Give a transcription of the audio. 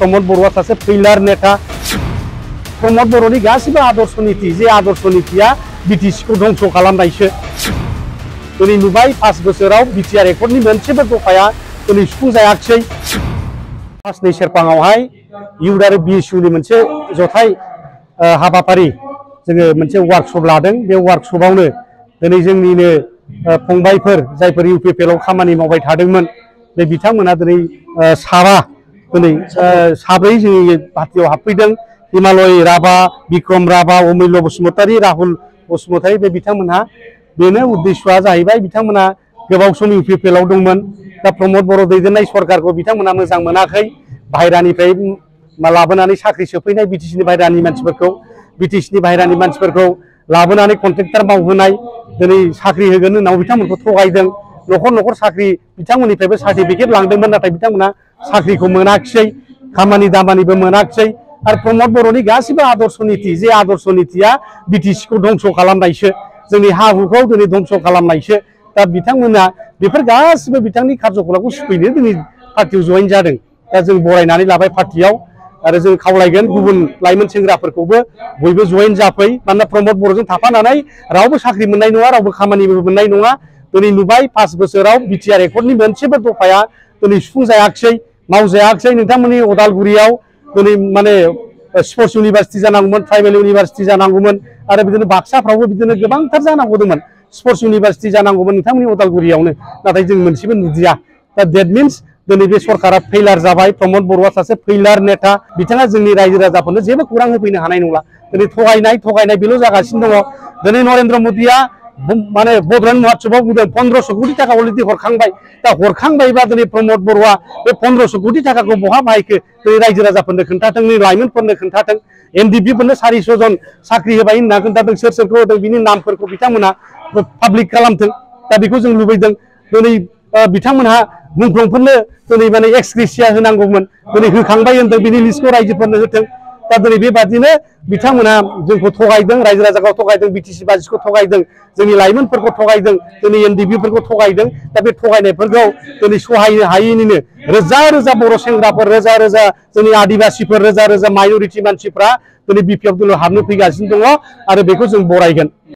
प्रमोद बरुवा सासे फैलार नेता प्रमोद बरुवानि गासिबो आदर्श नीति जे आदर्श नीतिया बिटिसि को धंस खालामनायसो दिनै नुबाय 5 बोसोराव बिटिआर एकर्डनि मोनसेबो दफाया दिनै सुफुंजायाखै फासनि सेरफाङावहाय इउथ आरो बिएसइउनि मोनसे जथाय हाबाफारि जोङो मोनसे वार्कशप लादों बे वार्कशपआवनो दिनै जोंनिनो फंबायफोर जायफोर इउपिपिएलआव खामानि मावबाय थादोंमोन बे बिथांमोना दिनै साब्रै जोंनि पार्टियाव हाबफैदों हिमालय राभा बिक्रम राभा अमूल्य बसुमतारी राहुल बसुमतारी बे बिथांमोनहा बेनो उद्देश्यआ जाहैबाय बिथांमोना गोबाव सम इउपिपिएलआव दंमोन दा प्रमोद बर' दैदेननाय सरकारखौ बिथांमोना मोजां मोनाखै बाहेरानिफ्राय लाबोनानै साख्रि सोफैनाय बिटिसिनि बाहेरानि मानसिफोरखौ बिटिसिनि बाहेरानि मानसिफोरखौ लाबोनानै कन्ट्रेक्टर मावहोनाय दिनै साख्रि होगोन होननानै बिथांमोनखौ थगायदों न'खर न'खर साख्रि बिथांमोननिफ्रायबो सार्टिफिकेट लांदोंमोन नाथाय बिथांमोना साख्रिखौ मोनाखिसै खामानि दामानिबो मोनाखिसै आरो प्रमोद बर'नि गासिबो आदर्श नीति जे आदर्श नीतिया बिटिसिखौ धंस खालामनायसो जोंनि हा हुखौ दिनै धंस खालामनायसो दा बिथांमोना बेफोर गासिबो बिथांनि कार्यकलापखौ सुफैनो दिनै पार्टियाव जयेन जादों दा जों बरायनानै लाबाय पार्टियाव आरो जों खावलायगोन गुबुन लाइमोन सेंग्राफोरखौबो बयबो जयेन जाफै मानोना प्रमोद बर'जों थाफानानै रावबो साख्रि मोननाय नङा रावबो खामानिबो मोननाय नङा दिनै नुबाय 5 बोसोराव बिटिआर एकर्डनि मोनसेबो दफाया दिनै सुफुंजायाखै मावजायाखै नोंथांमोननि उदालगुरियाव दिनै माने स्पर्ट्स इउनिभार्सिटि जानांगौमोन ट्राइबेल इउनिभार्सिटि जानांगौमोन आरो बिदिनो बाक्साफ्रावबो बिदिनो गोबांथार जानांगौमोन स्पर्ट्स इउनिभार्सिटि जानांगौमोन नोंथांमोननि उदालगुरियावनो नाथाय जों मोनसेबो नुदिया दा डेट मिन्स दिनै बे सरकारा फेलार जाबाय प्रमोद बरुवा सासे फेलार नेता बिथाङा जोंनि रायजो राजाफोरनो जेबो खौरां होफैनो हानाय नंला दिनै थगायनाय बेल' जागासिनो दङ दिनै नरेन्द्र मोदिया माने बड'लेण्ड महोत्सवआव बुंदों 1500 कोटी टाका अलरेडि हरखांबाय दा हरखांबायबा दिनै प्रमोद बरुवा बे 1500 कोटी टाकाखौ बहा बाहायखो दिनै रायजो राजाफोरनो खोन्थाथों लाइमोनफोरनो खोन्थाथों एमडिपिफोरनो 400 जन साख्रि होबाय होनना खोन्थाथों सोर सोरखौ होदों बिनि नामफोरखौ बिथांमोना पाब्लिक खालामथों दा बेखौ जों लुबैदों दिनै बिथांमोनहा मुंख्लंफोरनो दिनै माने एक्सग्रेसिया होनांगौमोन दिनै होखांबाय होनदों बिनि लिस्टखौ रायजोफोरनो होथों दा दिनै बेबादिनो बिथांमोनहा जोंखौ थगायदों रायजो राजाखौ थगायदों बिटिसि बासिखौ थगायदों जोंनि लाइमोनफोरखौ थगायदों जोंनि एनडिपिफोरखौ थगायदों दा बे थगायनायफोरखौ दिनै सहायनो हायैनिनो रोजा रोजा बर' सेंग्राफोर रोजा रोजा जोंनि आदिबासिफोर रोजा रोजा माइनरिटि मानसिफ्रा दिनै बिपिएफ दलाव हाबनो फैगासिनो दङ आरो बेखौ जों बरायगोन।